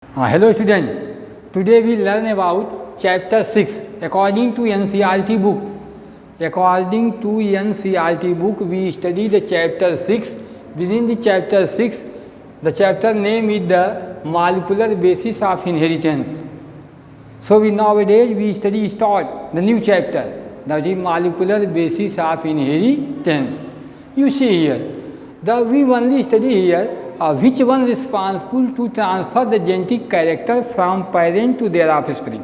Hello student, today we learn about chapter 6 according to NCERT book. According to NCERT book we study the chapter 6. Within the chapter 6 the chapter name is the molecular basis of inheritance. So nowadays we start the new chapter, that is molecular basis of inheritance. You see here, we only study here which one is responsible to transfer the genetic character from parent to their offspring.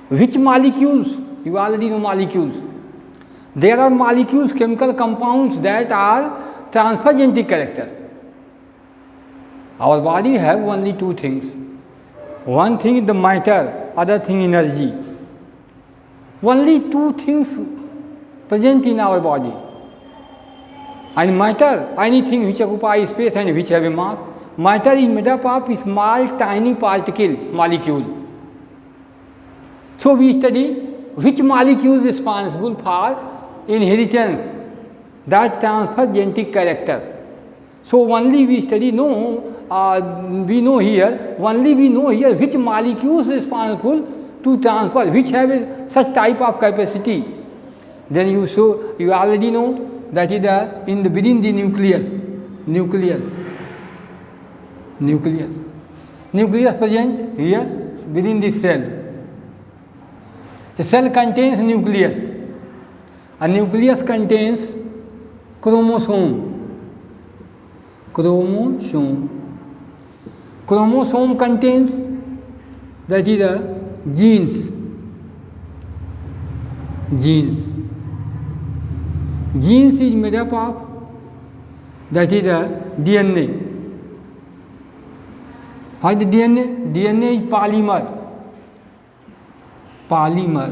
Which molecules? You already know molecules. There are molecules, chemical compounds that are transfer genetic character. Our body have only two things. One thing is the matter, other thing energy. Only two things present in our body. And matter, anything which occupies space and which have a mass. Matter is made up of small tiny particle, molecule. So we study which molecule is responsible for inheritance, that transfer genetic character. So only we study, we know here which molecules is responsible to transfer, which have such type of capacity. Then you already know that is within the nucleus present here within the cell. The cell contains nucleus. A nucleus contains chromosome. Chromosome contains, that is the genes. Genes is made up of, that is the DNA. What is the DNA? DNA is polymer.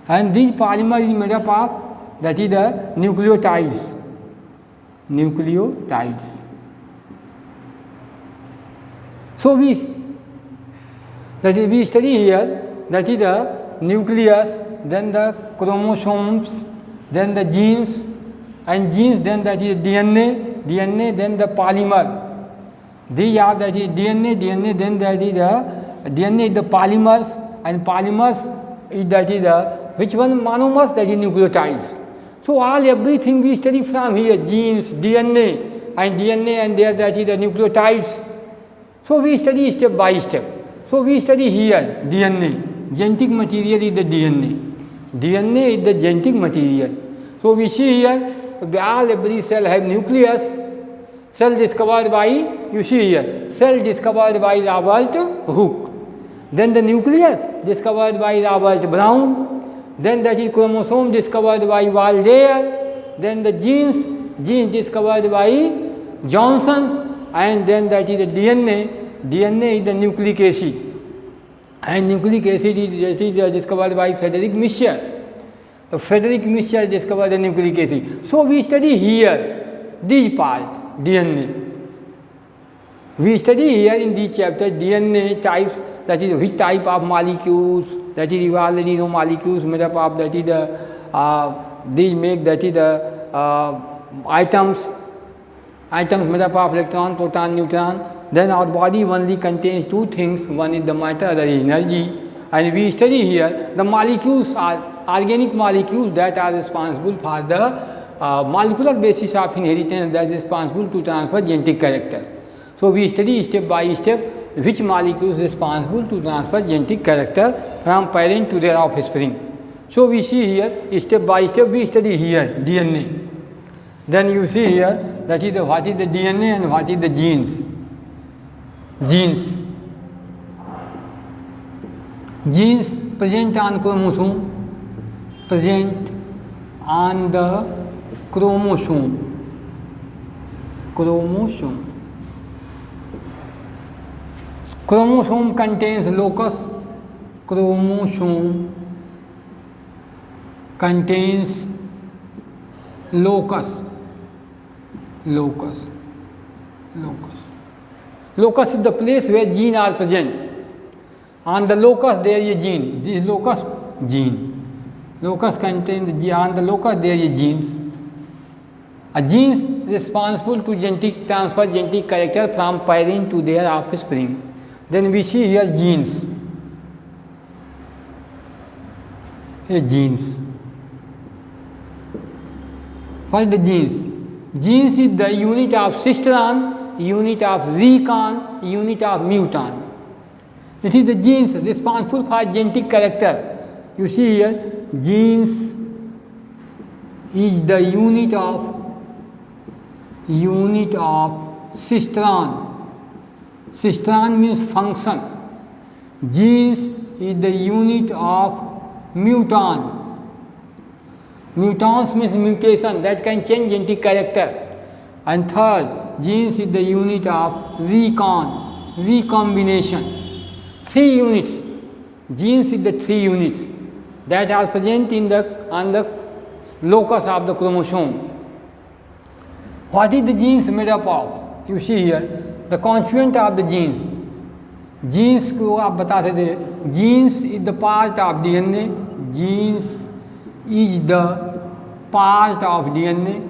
And this polymer is made up of, that is the nucleotides. So we study here, that is the nucleus, then the chromosomes, then the genes, then that is DNA, then the polymer. These are, that is DNA, then that is the DNA is the polymers, and polymers is, that is the, which one? Monomers, that is nucleotides. So everything we study from here, genes, DNA, and there, that is the nucleotides. So we study step by step. So we study here DNA. Genetic material is the DNA. DNA is the genetic material. So we see here, every cell have nucleus. Cell discovered by, you see here, cell discovered by Robert Hooke. Then the nucleus discovered by Robert Brown. Then that is chromosome discovered by Waldeyer. Then the genes discovered by Johnson. And then that is the DNA is the nucleic acid. And nucleic acid is discovered by Frederick Michel. So Frederick Michel discovered the nucleic acid. So we study here this part, DNA. We study here in this chapter DNA types, that is which type of molecules, that is you already know molecules made up of, that is the these make, that is the atoms made up of electron, proton, neutron. Then our body only contains two things, one is the matter, other is energy. And we study here the molecules are organic molecules that are responsible for the molecular basis of inheritance, that is responsible to transfer genetic character. So we study step by step which molecule is responsible to transfer genetic character from parent to their offspring. So we see here step by step we study here DNA. Then you see here, that is what is the DNA and what is the genes. Genes present on chromosome. Chromosome contains locus. Locus is the place where genes are present. On the locus there is a gene. This is locus, gene. Locus contains, on the locus there is genes. A gene responsible to transfer genetic character from parent to their offspring. Then we see here genes. Here genes. What is the genes? Genes is the unit of cistern, unit of recon, unit of mutant. This is the genes responsible for genetic character. You see here, genes is the unit of cistern. Cistern means function. Genes is the unit of mutant. Mutants means mutation that can change genetic character. And third, genes is the unit of recombination. 3 units. Genes is the 3 units that are present on the locus of the chromosome. What is the genes made up of? You see here, the constituent of the genes. Genes को आप बता सकते हैं, genes is the part of DNA. Genes is the part of DNA.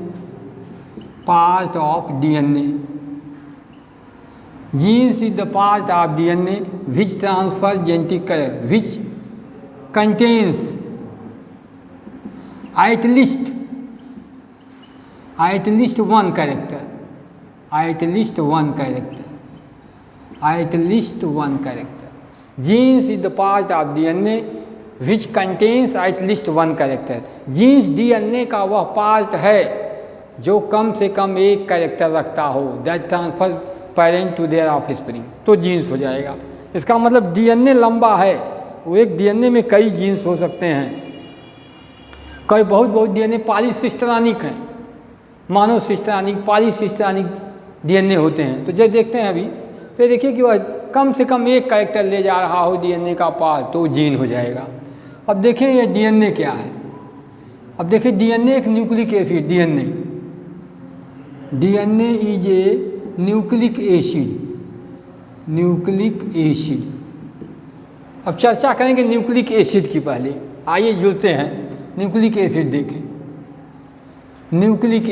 Part of DNA. Genes is the part of DNA which transfer genetic character, which contains at least one character. At least one character. Genes is the part of DNA which contains at least one character. Genes DNA का वह part है जो कम से कम एक character रखता हो, that transfer parent to their offspring, तो genes हो जाएगा। इसका मतलब डीएनए लंबा है, वो एक डीएनए में कई जीन्स हो सकते हैं, कई बहुत डीएनए पॉलीसिस्टेरानिक हैं, मानव सिस्टेरानिक पॉलीसिस्टेरानिक डीएनए होते हैं। तो जब देखते हैं अभी तो देखिए कि वह कम से कम एक कैरेक्टर ले जा रहा हो डीएनए का पार्ट, तो जीन हो जाएगा। अब देखें ये डीएनए क्या है। अब देखिए डीएनए एक nucleic acid, DNA is a nucleic acid. अब चर्चा करेंगे न्यूक्लिक एसिड की। पहले आइए जुड़ते हैं, न्यूक्लिक एसिड देखें। Nucleic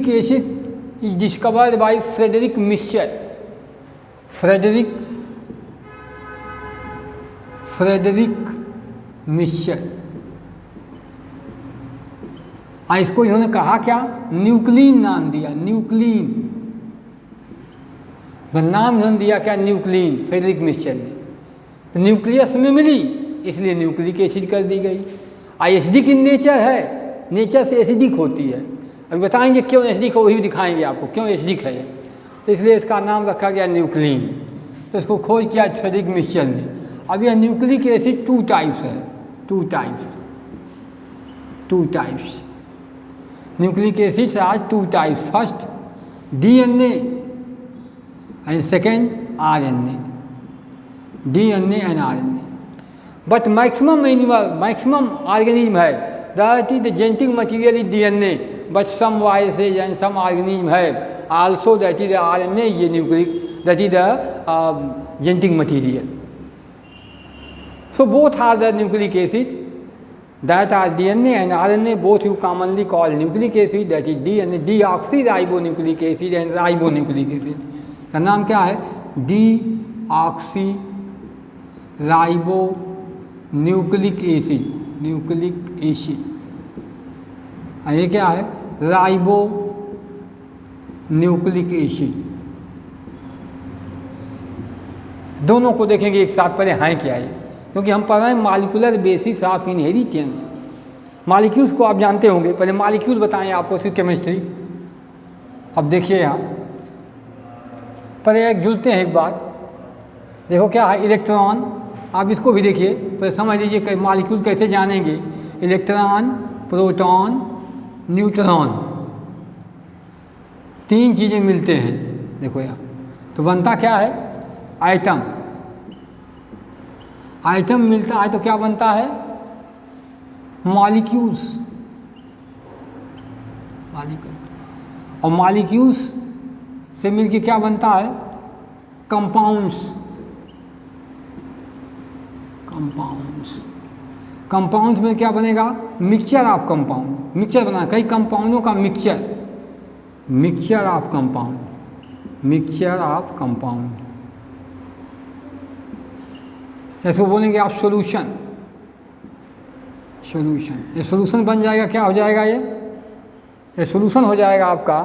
acid is discovered by Friedrich Miescher. इसको इन्होंने कहा क्या, न्यूक्लिन नाम दिया, न्यूक्लिन का नाम इन्होंने दिया क्या, न्यूक्लिन, फ्रेडरिक मिक्सचर ने। तो न्यूक्लियस में मिली इसलिए न्यूक्लिक एसिड कर दी गई। एसिडिक इन नेचर है, नेचर से एसिडिक होती है। अभी बताएंगे क्यों एसिडिक हो, वही भी दिखाएंगे आपको क्यों एसिडिक है, तो इसलिए इसका नाम रखा गया न्यूक्लिन। तो इसको खोज किया फ्रेडरिक मिक्सचर ने। अब यह न्यूक्लिक एसिड टू टाइप्स है, two types nucleic acids are two types, first DNA and second RNA, DNA and RNA. But maximum organism है that is the genetic material is DNA, but some viruses and some organisms have also that is the RNA is a nucleic, that is the genetic material. So both are the nucleic acid, that are DNA and RNA, both you commonly call nucleic acid, that is DNA, deoxyribonucleic acid and ribonucleic acid. का नाम क्या है, deoxyribonucleic acid, nucleic acid. ये क्या है, ribo nucleic acid. दोनों को देखेंगे एक साथ, पहले हैं क्या ये, क्योंकि हम पढ़ रहे हैं molecular basis of inheritance. Molecules को आप जानते होंगे, पहले मॉलिक्यूल बताएं आपको, इसकी केमिस्ट्री। अब देखिए यहाँ पहले एक जुड़ते हैं, एक बार देखो क्या है, इलेक्ट्रॉन। आप इसको भी देखिए, पहले समझ लीजिए मॉलिक्यूल कैसे जानेंगे। इलेक्ट्रॉन, प्रोटॉन, न्यूट्रॉन, 3 चीज़ें मिलते हैं, देखो यहाँ। तो बनता क्या है, आइटम। आइटम मिलता है तो क्या बनता है, मॉलिक्यूल्स। और मॉलिक्यूल्स से मिलके क्या बनता है, कंपाउंड्स। कंपाउंड में क्या बनेगा, मिक्सचर ऑफ कंपाउंड, मिक्सचर बना, कई कंपाउंडों का mixture. Mixture of compound, mixture of compound, ऐसे बोलेंगे आप सॉल्यूशन, सॉल्यूशन, ये सॉल्यूशन बन जाएगा, क्या हो जाएगा ये सॉल्यूशन हो जाएगा आपका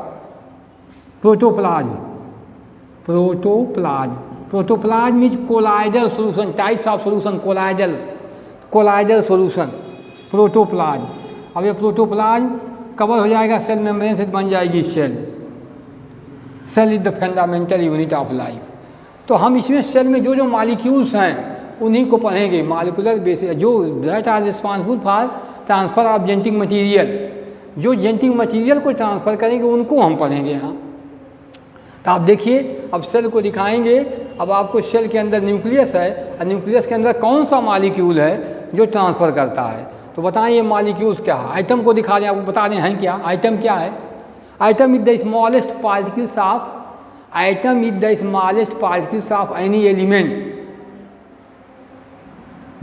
protoplasm, protoplasm, protoplasm means colloidal solution, types of solution, colloidal, colloidal solution, protoplasm. अब ये प्रोटोप्लाज्म कवर हो जाएगा सेल मेम्ब्रेन से, बन जाएगी cell. Cell is the fundamental unit of life. तो हम इसमें सेल में जो जो मॉलिक्यूल्स हैं उन्हीं को पढ़ेंगे, मॉलिक्यूलर बेसिस, जो that are responsible for transfer of genetic material, जो जेनेटिक मटेरियल को ट्रांसफ़र करेंगे उनको हम पढ़ेंगे यहाँ। तो आप देखिए, अब सेल को दिखाएंगे। अब आपको सेल के अंदर न्यूक्लियस है, और न्यूक्लियस के अंदर कौन सा मॉलिक्यूल है जो ट्रांसफ़र करता है। तो बताएं ये मॉलिक्यूल्स क्या है। आइटम को दिखा दें, आपको बता दें हैं क्या, आइटम क्या है। Item is the smallest particles of, item is the smallest particles of any element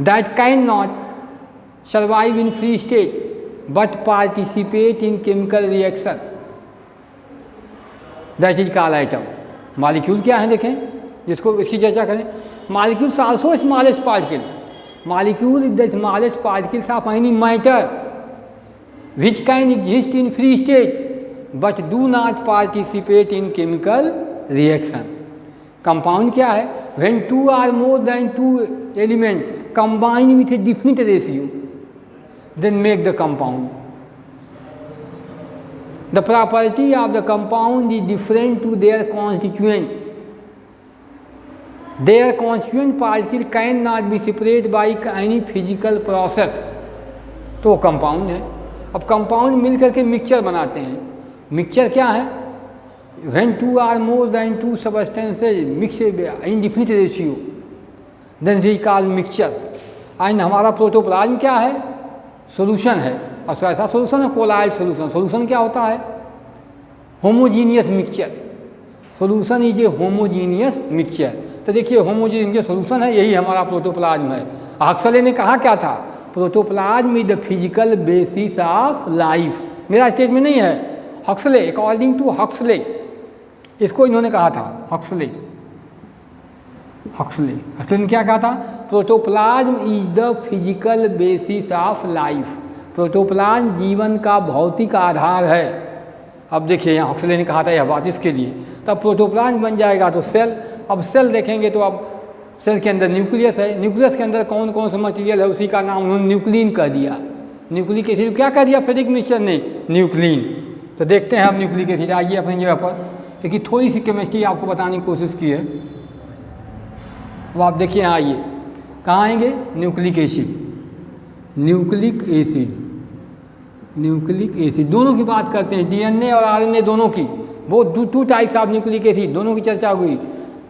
that cannot survive in free state but participate in chemical reaction, that is called atom। Molecule क्या है देखें, जिसको इसकी चर्चा करें। Molecules also smallest particle, molecule is the smallest particles of any matter which can exist in free state but do not participate in chemical reaction। Compound क्या है, when two or more than two element combine with a definite ratio then make the compound। The property of the compound is different to their constituent, their constituent particle cannot be separated by any physical process। तो compound है। अब compound मिल करके mixture बनाते हैं। Mixture क्या है, when two or more than two substances mix in definite ratio then we call mixture। And हमारा protoplasm क्या है, सॉल्यूशन है। और ऐसा सॉल्यूशन है कोलाइड सॉल्यूशन। सॉल्यूशन क्या होता है, homogeneous mixture. Solution is a homogeneous mixture. तो देखिए होमोजीनियस सॉल्यूशन है, यही हमारा प्रोटोप्लाज्म है। हक्सले ने कहा क्या था, protoplasm is the physical basis of life. मेरा स्टेज में नहीं है, हक्सले, अकॉर्डिंग टू हक्सले, इसको इन्होंने कहा था, हक्सले ने क्या कहा था, protoplasm is the physical basis of life. Protoplasm जीवन का भौतिक आधार है। अब देखिए यहाँ हक्सले ने कहा था यह बात, इसके लिए तब प्रोटोप्लाज्म बन जाएगा तो सेल। अब सेल देखेंगे तो अब सेल के अंदर न्यूक्लियस है। न्यूक्लियस के अंदर कौन कौन सा मटेरियल है, उसी का नाम उन्होंने न्यूक्लिन कह दिया। न्यूक्लिक एसिड क्या कह दिया फेरिक मिक्सचर ने, न्यूक्लिन। तो देखते हैं अब न्यूक्लिक एसिड, आइए अपनी जगह पर। लेकिन थोड़ी सी केमिस्ट्री आपको बताने की कोशिश की है। अब आप देखिए यहाँ आइए, कहाँ आएंगे, nucleic acid, nucleic acid, nucleic acid दोनों की बात करते हैं, डीएनए और आरएनए दोनों की। वो two types of nucleic acid, दोनों की चर्चा हुई,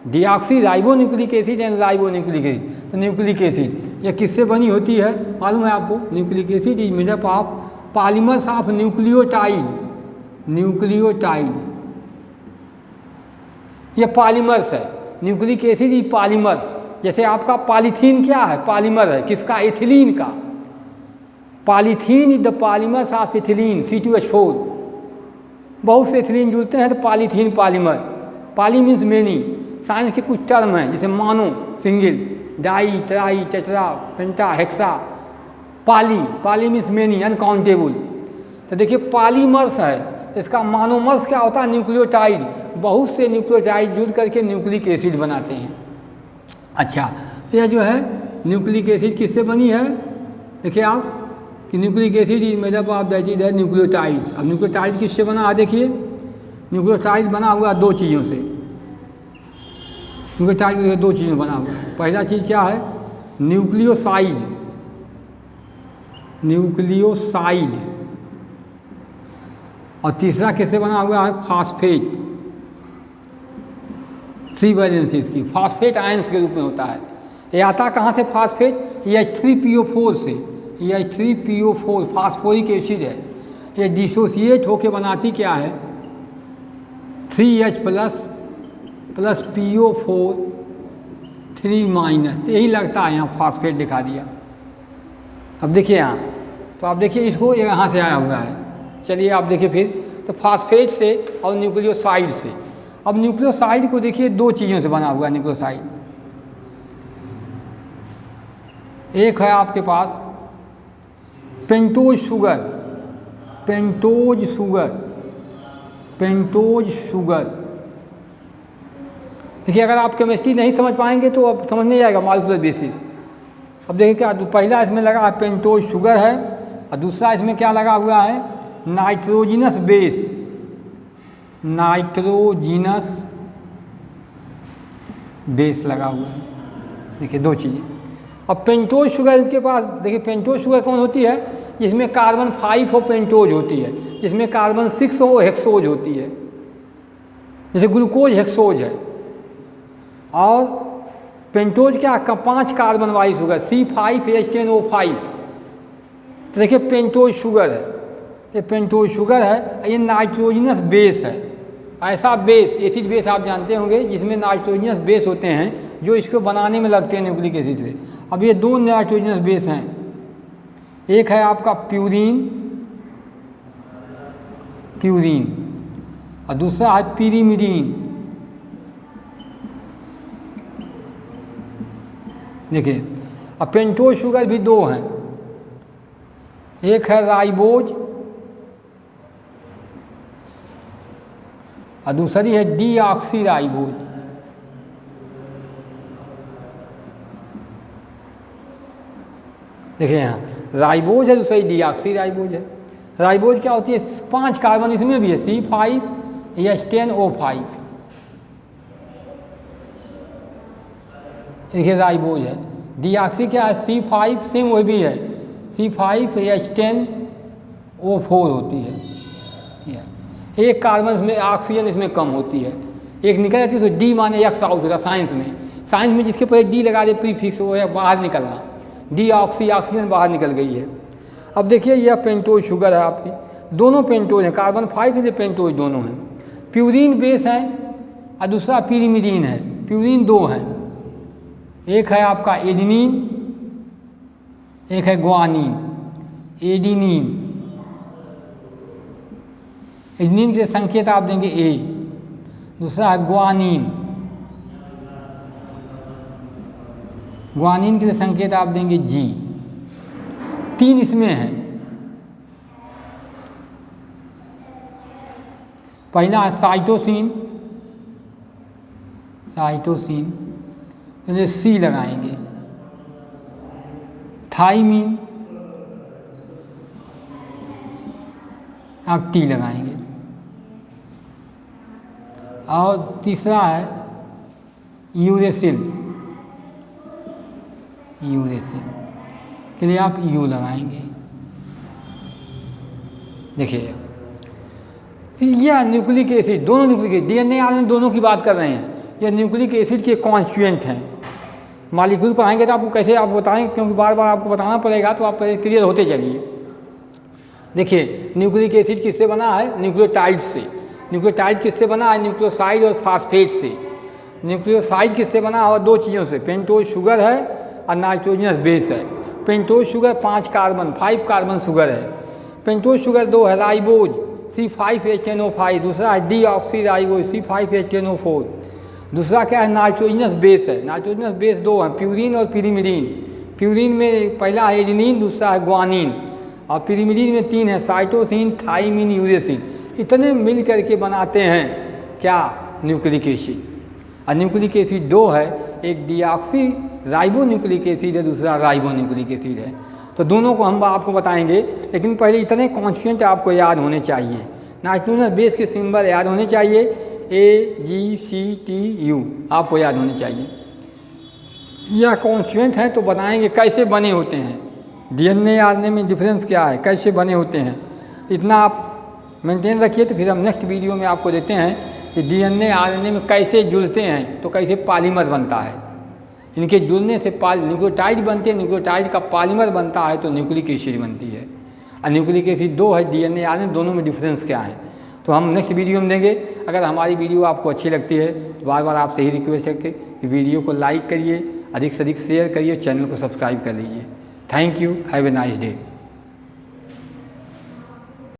deoxy ribo nucleic acid and ribo nucleic acid. तो न्यूक्लिक एसिड यह किससे बनी होती है मालूम है आपको, nucleic acid is made up of polymers of nucleotide, nucleotide ये पॉलीमर्स है। Nucleic acid is polymers. जैसे आपका पॉलीथीन क्या है, पॉलीमर है, किसका, एथिलीन का। Polythene is the polymers of ethylene, C2H4। बहुत से एथिलीन जुड़ते हैं तो polythene polymer. Poly means many. Science के कुछ टर्म हैं जैसे mono, single, di, tri, tetra, penta, hexa. Poly means many, uncountable. तो देखिए पॉलीमर्स है, इसका मोनोमर्स क्या होता है, न्यूक्लियोटाइड। बहुत से न्यूक्लियोटाइड जुड़ करके न्यूक्लिक एसिड बनाते हैं। अच्छा, तो यह जो है न्यूक्लिक एसिड किससे बनी है, देखिए आप कि nucleic acid is made up of that is nucleotide. अब न्यूक्लियोटाइड किससे बना है, देखिए न्यूक्लियोटाइड बना हुआ दो चीज़ों से। न्यूक्लियोटाइड दो चीज़ों बना हुआ है। पहला चीज़ क्या है, न्यूक्लियोसाइड, न्यूक्लियोसाइड। और तीसरा किससे बना हुआ है, फास्फेट। 3 वैलेंसीज की, फास्फेट आयंस के रूप में होता है। ये आता कहाँ से फास्फेट, H3PO4 से। H3PO4 फास्फोरिक एसिड है। ये डिसोसिएट होके बनाती क्या है, 3H प्लस PO4 3-। यही लगता है यहाँ फास्फेट दिखा दिया। अब देखिए यहाँ, तो आप देखिए इसको यहाँ से आया हुआ है। चलिए आप देखिए फिर, तो फास्फेट से और न्यूक्लियोसाइड से। अब न्यूक्लियोसाइड को देखिए दो चीज़ों से बना हुआ है न्यूक्लियोसाइड। एक है आपके पास pentose sugar, pentose sugar, pentose sugar. देखिए अगर आप केमिस्ट्री नहीं समझ पाएंगे तो अब समझ नहीं आएगा मॉलिक्यूलर बेसिस। अब देखिए क्या पहला इसमें लगा है पेंटोज शुगर है, और दूसरा इसमें क्या लगा हुआ है नाइट्रोजिनस बेस, नाइट्रोजिनस बेस लगा हुआ है। देखिए दो चीज़ें। अब पेंटोज शुगर के पास देखिए पेंटोज शुगर कौन होती है, जिसमें कार्बन 5 हो पेंटोज होती है, जिसमें कार्बन 6 हो हेक्सोज होती है, जैसे ग्लूकोज हेक्सोज है। और पेंटोज क्या 5 कार्बन वाली शुगर C5H10O5। तो देखिए पेंटोज शुगर है, ये पेंटोज शुगर है, ये नाइट्रोजिनस बेस है। ऐसा बेस एसिड बेस आप जानते होंगे जिसमें नाइट्रोजिनस बेस होते हैं जो इसको बनाने में लगते हैं न्यूक्लिक एसिड से। अब ये दो नाइट्रोजिनस बेस हैं, एक है आपका प्यूरीन, प्यूरीन, और दूसरा है पिरीमिडीन। देखिए अब पेंटोज शुगर भी दो हैं, एक है राइबोज और दूसरी है डीऑक्सी राइबोज। देखिए यहाँ राइबोज है, दूसरी डीऑक्सी राइबोज है। राइबोज क्या होती है 5 कार्बन इसमें भी है C5H10O5। देखिए राइबोज है। डीऑक्सी क्या है C5 सेम वही भी है C5H10O4 होती है। एक कार्बन इसमें ऑक्सीजन इसमें कम होती है, एक निकल जाती है तो डी माने एक्स आउट होता है साइंस में। साइंस में जिसके पहले डी लगा दे प्रीफिक्स वो है बाहर निकलना, डीऑक्सी ऑक्सीजन बाहर निकल गई है। अब देखिए यह पेंटोज शुगर है आपकी, दोनों पेंटोज हैं, कार्बन 5 इसलिए पेंटोज दोनों हैं। प्यूरीन बेस है और दूसरा पिरीमिडीन है। प्यूरीन दो हैं, एक है आपका एडिनिन, एक है ग्वानिन। एडिनिन, एडिनिन के संकेत आप देंगे ए, दूसरा है ग्वानिन, ग्वानिन के लिए संकेत आप देंगे जी। 3 इसमें हैं, पहला है साइटोसिन, साइटोसिन तो सी लगाएंगे। थाइमीन आप टी लगाएंगे। और तीसरा है यूरेसिल, यूरेसिल के लिए आप यू लगाएंगे। देखिए यह न्यूक्लिक एसिड, दोनों न्यूक्लिक एसिड डीएनए आरएनए दोनों की बात कर रहे हैं, यह न्यूक्लिक एसिड के कॉन्स्टिट्यूएंट हैं। मॉलिक्यूल पढ़ाएंगे तो आपको कैसे आप बताएंगे, क्योंकि बार बार आपको बताना पड़ेगा, तो आप पहले क्लियर होते चलिए। देखिए न्यूक्लिक एसिड किससे बना है, न्यूक्लियोटाइड से। न्यूक्लियोटाइड किससे बना है, न्यूक्लियोसाइड और फास्फेट से। न्यूक्लियोसाइड किससे बना है, दो चीज़ों से, पेंटोज शुगर है और नाइट्रोजनस बेस है। पेंटोज शुगर 5 कार्बन शुगर है। पेंटोज शुगर दो है, राइबोज C5H10O5, दूसरा है डीऑक्सी राइबोज C5H10O4, दूसरा क्या है नाइट्रोजनस बेस है। नाइट्रोजनस बेस दो हैं, प्यूरीन और पिरीमिडीन। प्यूरीन में पहला है एडिनिन, दूसरा है ग्वानिन, और पिरीमिडीन में 3 है, साइटोसिन, थाइमीन, यूरेसिल। इतने मिल करके बनाते हैं क्या, न्यूक्लिक एसिड। और न्यूक्लिक एसिड दो है, एक डीऑक्सी राइबो न्यूक्लिक एसिड है, दूसरा राइबो न्यूक्लिक एसिड है। तो दोनों को हम आपको बताएंगे, लेकिन पहले इतने कॉन्स्टिट्यूएंट आपको याद होने चाहिए। नाइट्रोजनस बेस के सिंबल याद होने चाहिए, AGCTU आपको याद होने चाहिए। यह कॉन्स्टिट्यूएंट हैं तो बताएंगे कैसे बने होते हैं, डीएनए आरएनए में डिफरेंस क्या है, कैसे बने होते हैं। इतना आप मेंटेन रखिए, तो फिर हम नेक्स्ट वीडियो में आपको देते हैं कि डीएनए आरएनए में कैसे जुड़ते हैं, तो कैसे पॉलीमर बनता है। इनके जुड़ने से न्यूक्लियोटाइड बनते हैं, न्यूक्लियोटाइड का पॉलीमर बनता है तो न्यूक्लिक एसिड बनती है। और न्यूक्लिक एसिड दो है, डीएनए आरएनए दोनों में डिफरेंस क्या है, तो हम नेक्स्ट वीडियो में देंगे। अगर हमारी वीडियो आपको अच्छी लगती है तो बार बार आपसे ही रिक्वेस्ट है कि वीडियो को लाइक करिए, अधिक से अधिक शेयर करिए, चैनल को सब्सक्राइब कर लीजिए। Thank you, have a nice day.